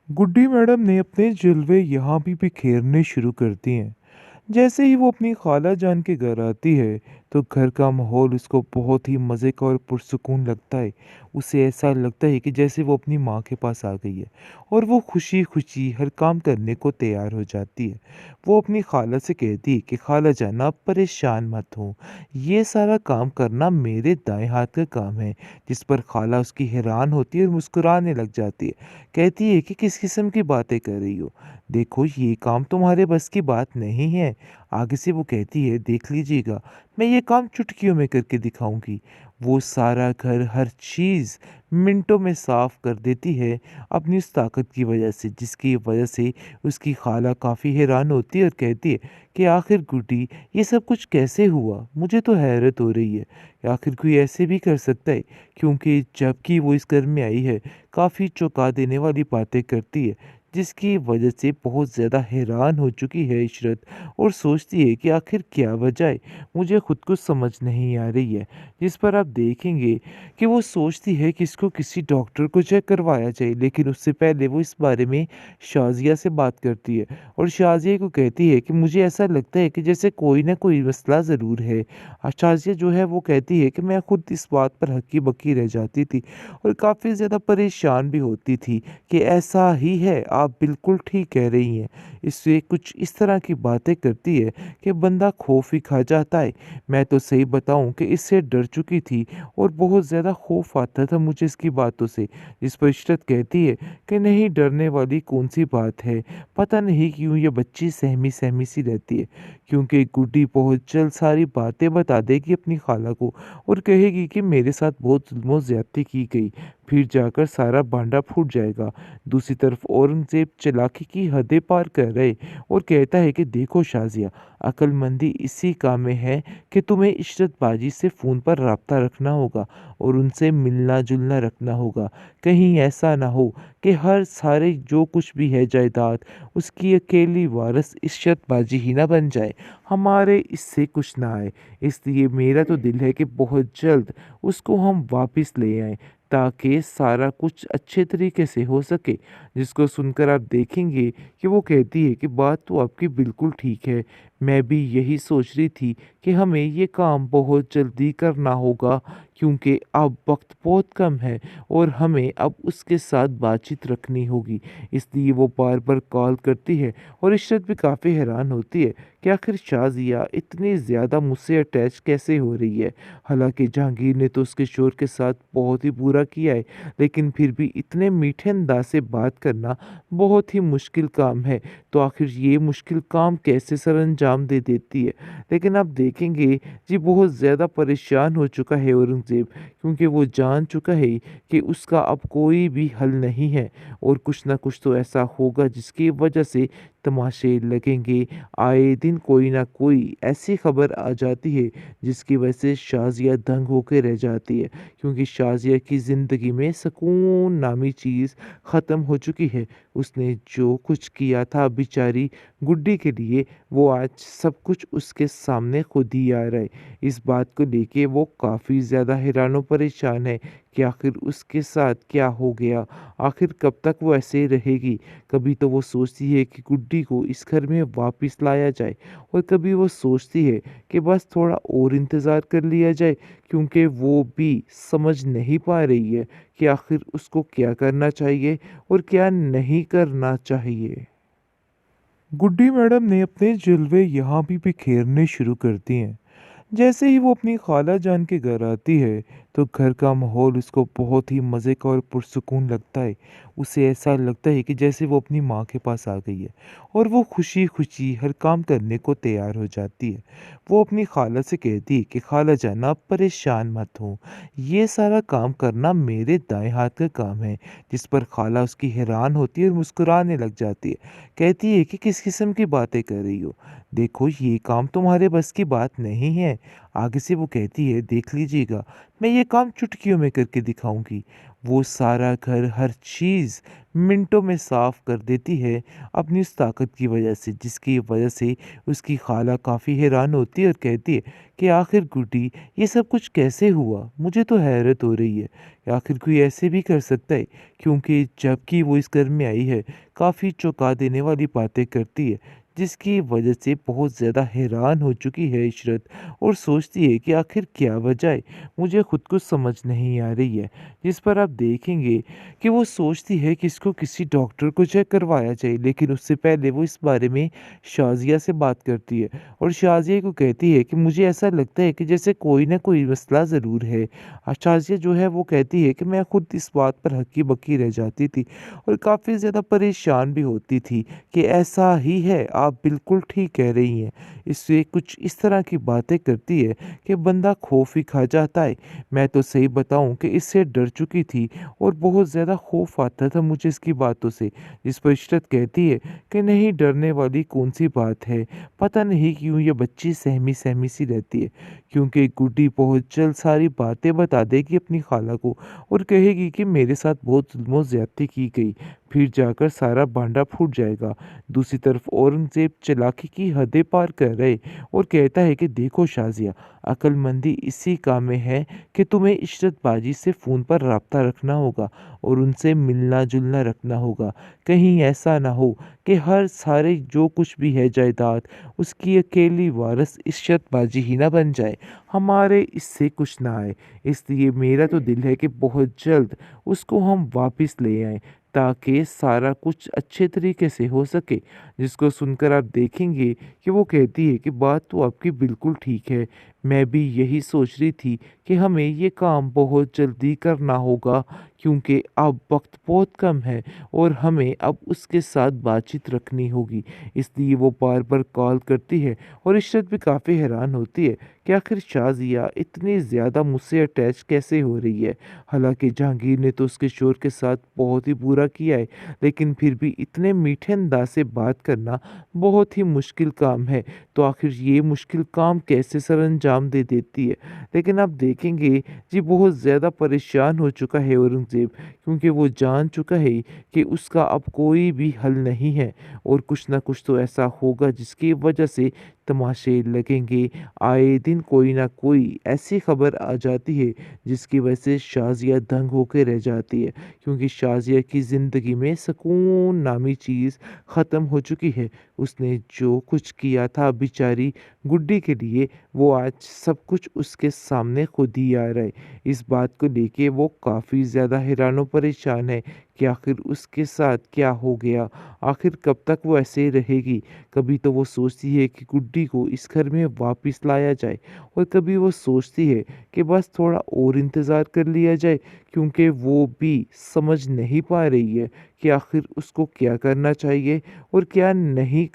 गुड्डी madam ने अपने जलवे यहाँ भी बिखेरने शुरू कर दिए हैं। जैसे ही वो अपनी खाला जान के घर आती है, तो घर का माहौल उसको बहुत ही मज़े का और पुरसुकून लगता है। उसे ऐसा लगता है कि जैसे वो अपनी माँ के पास आ गई है और वो खुशी-खुशी हर काम करने को तैयार हो जाती है। वो अपनी खाला से कहती है कि खाला जान आप परेशान मत हो, ये सारा काम करना मेरे दाएँ हाथ का काम है। जिस पर खाला उसकी हैरान होती है और मुस्कुराने लग जाती है। कहती है कि किस किस्म की बातें कर रही हो? देखो ये काम तुम्हारे बस की बात नहीं है। आगे से वो कहती है देख लीजिएगा, मैं ये काम चुटकियों में करके दिखाऊँगी। वो सारा घर हर चीज़ मिनटों में साफ़ कर देती है अपनी उस ताकत की वज़ह से, जिसकी वज़ह से उसकी खाला काफ़ी हैरान होती है और कहती है कि आखिर गुड्डी ये सब कुछ कैसे हुआ? मुझे तो हैरत हो रही है। आखिर कोई ऐसे भी कर सकता है? क्योंकि जबकि वो इस घर में आई है, काफ़ी चौंका देने वाली बातें करती है। जिसकी वजह से बहुत ज़्यादा हैरान हो चुकी है इशरत और सोचती है कि आखिर क्या वजह है, मुझे खुद को समझ नहीं आ रही है। जिस पर आप देखेंगे कि वो सोचती है कि इसको किसी डॉक्टर को चेक करवाया जाए, लेकिन उससे पहले वो इस बारे में शाज़िया से बात करती है और शाज़िया को कहती है कि मुझे ऐसा लगता है कि जैसे कोई ना कोई मसला ज़रूर है। शाज़िया जो है वो कहती है कि मैं खुद इस बात पर हक्की-बक्की रह जाती थी और काफ़ी ज़्यादा परेशान भी होती थी कि ऐसा ही है, आप बिल्कुल ठीक कह रही हैं। इससे कुछ इस तरह की बातें करती है कि बंदा खौफ ही खा जाता है। मैं तो सही बताऊँ कि इससे डर चुकी थी और बहुत ज़्यादा खौफ आता था मुझे इसकी बातों से। जिस पर इशरत कहती है कि नहीं डरने वाली कौन-सी बात है, पता नहीं क्यों ये बच्ची सहमी-सहमी सी रहती है। क्योंकि गुड्डी बहुत जल्द सारी बातें बता देगी अपनी खाला को और कहेगी कि मेरे साथ बहुत ज़ुल्म और ज़्यादती की गई। फिर जाकर सारा भांडा फूट जाएगा। दूसरी तरफ औरंगज़ेब चालाकी की हदें पार कर रहे और कहता है कि देखो शाज़िया, अक्लमंदी इसी काम में है कि तुम्हें इशरत बाजी से फ़ोन पर राब्ता रखना होगा और उनसे मिलना-जुलना रखना होगा। कहीं ऐसा ना हो कि हर सारे जो कुछ भी है जायदाद, उसकी अकेली वारिस इशरत बाजी ही ना बन जाए। हमारे इससे कुछ ना आए। इसलिए मेरा तो दिल है कि बहुत जल्द उसको हम वापस ले आएँ, ताकि सारा कुछ अच्छे तरीके से हो सके। जिसको सुनकर आप देखेंगे कि वो कहती है कि बात तो आपकी बिल्कुल ठीक है। मैं भी यही सोच रही थी कि हमें ये काम बहुत जल्दी करना होगा, क्योंकि अब वक़्त बहुत कम है और हमें अब उसके साथ बातचीत रखनी होगी। इसलिए वो बार-बार कॉल करती है और इशरत भी काफ़ी हैरान होती है कि आखिर शाज़िया इतनी ज़्यादा मुझसे अटैच कैसे हो रही है। हालाँकि जहांगीर ने तो उसके शोहर के साथ बहुत ही बुरा किया है, लेकिन फिर भी इतने मीठे अंदाज़ से बात करना बहुत ही मुश्किल काम है। तो आखिर ये मुश्किल काम कैसे सरअंजाम दे देती है। लेकिन आप देखेंगे जी बहुत ज़्यादा परेशान हो चुका है औरंगज़ेब, क्योंकि वो जान चुका है कि उसका अब कोई भी हल नहीं है और कुछ ना कुछ तो ऐसा होगा जिसकी वजह से तमाशे लगेंगे। आए दिन कोई ना कोई ऐसी खबर आ जाती है जिसकी वजह से शाज़िया दंग होके रह जाती है, क्योंकि शाज़िया की ज़िंदगी में सुकून नामी चीज़ ख़त्म हो चुकी है। उसने जो कुछ किया था बेचारी गुड्डी के लिए, वो आज सब कुछ उसके सामने खुद ही आ रहा है। इस बात को लेके वो काफ़ी ज़्यादा हैरान और परेशान है कि आखिर उसके साथ क्या हो गया? आखिर कब तक वो ऐसे रहेगी? कभी तो वो सोचती है कि गुड्डी को इस घर में वापस लाया जाए और कभी वो सोचती है कि बस थोड़ा और इंतज़ार कर लिया जाए, क्योंकि वो भी समझ नहीं पा रही है कि आखिर उसको क्या करना चाहिए और क्या नहीं करना चाहिए। गुड्डी मैडम ने अपने जलवे यहाँ भी बिखेरने शुरू कर दिए हैं। जैसे ही वो अपनी खाला जान के घर आती है, तो घर का माहौल उसको बहुत ही मज़े का और पुरसुकून लगता है। उसे ऐसा लगता है कि जैसे वो अपनी माँ के पास आ गई है और वो खुशी-खुशी हर काम करने को तैयार हो जाती है। वो अपनी खाला से कहती है कि खाला जान आप परेशान मत हो, ये सारा काम करना मेरे दाएँ हाथ का काम है। जिस पर खाला उसकी हैरान होती है और मुस्कुराने लग जाती है। कहती है कि किस किस्म की बातें कर रही हो? देखो ये काम तुम्हारे बस की बात नहीं है। आगे से वो कहती है, देख लीजिएगा, मैं ये काम चुटकियों में करके दिखाऊँगी। वो सारा घर, हर चीज़ मिनटों में साफ़ कर देती है अपनी उस ताकत की वजह से, जिसकी वजह से उसकी खाला काफ़ी हैरान होती है और कहती है कि आखिर गुड्डी, ये सब कुछ कैसे हुआ? मुझे तो हैरत हो रही है। आखिर कोई ऐसे भी कर सकता है? क्योंकि जबकि वो इस घर में आई है, काफ़ी चौंका देने वाली बातें करती है, जिसकी वजह से बहुत ज़्यादा हैरान हो चुकी है इशरत और सोचती है कि आखिर क्या वजह है? मुझे खुद को समझ नहीं आ रही है। जिस पर आप देखेंगे कि वो सोचती है कि इसको किसी डॉक्टर को चेक करवाया जाए, लेकिन उससे पहले वो इस बारे में शाज़िया से बात करती है और शाज़िया को कहती है कि मुझे ऐसा लगता है कि जैसे कोई ना कोई मसला ज़रूर है। शाज़िया जो है वो कहती है कि मैं खुद इस बात पर हक्की-बक्की रह जाती थी और काफ़ी ज़्यादा परेशान भी होती थी कि ऐसा ही है, आप बिल्कुल ठीक कह रही हैं। इससे कुछ इस तरह की बातें करती है कि बंदा खौफ ही खा जाता है। मैं तो सही बताऊँ कि इससे डर चुकी थी और बहुत ज़्यादा खौफ आता था मुझे इसकी बातों से। जिस पर इशरत कहती है कि नहीं, डरने वाली कौन-सी बात है, पता नहीं क्यों ये बच्ची सहमी-सहमी सी रहती है। क्योंकि गुड्डी बहुत जल्द सारी बातें बता देगी अपनी खाला को और कहेगी कि मेरे साथ बहुत ज़ुल्म और ज़्यादती की गई, फिर जाकर सारा भांडा फूट जाएगा। दूसरी तरफ औरंगज़ेब चालाकी की हदें पार कर रहे और कहता है कि देखो शाज़िया, अक्लमंदी इसी काम में है कि तुम्हें इशरत बाजी से फ़ोन पर राब्ता रखना होगा और उनसे मिलना-जुलना रखना होगा। कहीं ऐसा ना हो कि हर सारे जो कुछ भी है जायदाद, उसकी अकेली वारिस इशरत बाजी ही ना बन जाए। हमारे इससे कुछ ना आए। इसलिए मेरा तो दिल है कि बहुत जल्द उसको हम वापस ले आएँ, ताकि सारा कुछ अच्छे तरीके से हो सके। जिसको सुनकर आप देखेंगे कि वो कहती है कि बात तो आपकी बिल्कुल ठीक है। मैं भी यही सोच रही थी कि हमें ये काम बहुत जल्दी करना होगा, क्योंकि अब वक़्त बहुत कम है और हमें अब उसके साथ बातचीत रखनी होगी। इसलिए वो बार-बार कॉल करती है और इशरत भी काफ़ी हैरान होती है कि आखिर शाज़िया इतनी ज़्यादा मुझसे अटैच कैसे हो रही है। हालाँकि जहांगीर ने तो उसके शोहर के साथ बहुत ही बुरा किया है, लेकिन फिर भी इतने मीठे अंदाज़ से बात करना बहुत ही मुश्किल काम है। तो आखिर ये मुश्किल काम कैसे सरअंजाम दे देती है। लेकिन आप देखेंगे जी, बहुत ज़्यादा परेशान हो चुका है औरंगज़ेब, क्योंकि वो जान चुका है कि उसका अब कोई भी हल नहीं है और कुछ ना कुछ तो ऐसा होगा जिसकी वजह से तमाशे लगेंगे। आए दिन कोई ना कोई ऐसी खबर आ जाती है जिसकी वजह से शाज़िया दंग होके रह जाती है, क्योंकि शाज़िया की ज़िंदगी में सुकून नामी चीज़ ख़त्म हो चुकी है। उसने जो कुछ किया था बेचारी गुड्डी के लिए, वो आज सब कुछ उसके सामने खुद ही आ रहा है। इस बात को लेके वो काफ़ी ज़्यादा हैरान और परेशान है कि आखिर उसके साथ क्या हो गया? आखिर कब तक वो ऐसे ही रहेगी? कभी तो वो सोचती है कि गुड्डी को इस घर में वापस लाया जाए और कभी वो सोचती है कि बस थोड़ा और इंतज़ार कर लिया जाए, क्योंकि वो भी समझ नहीं पा रही है कि आखिर उसको क्या करना चाहिए और क्या नहीं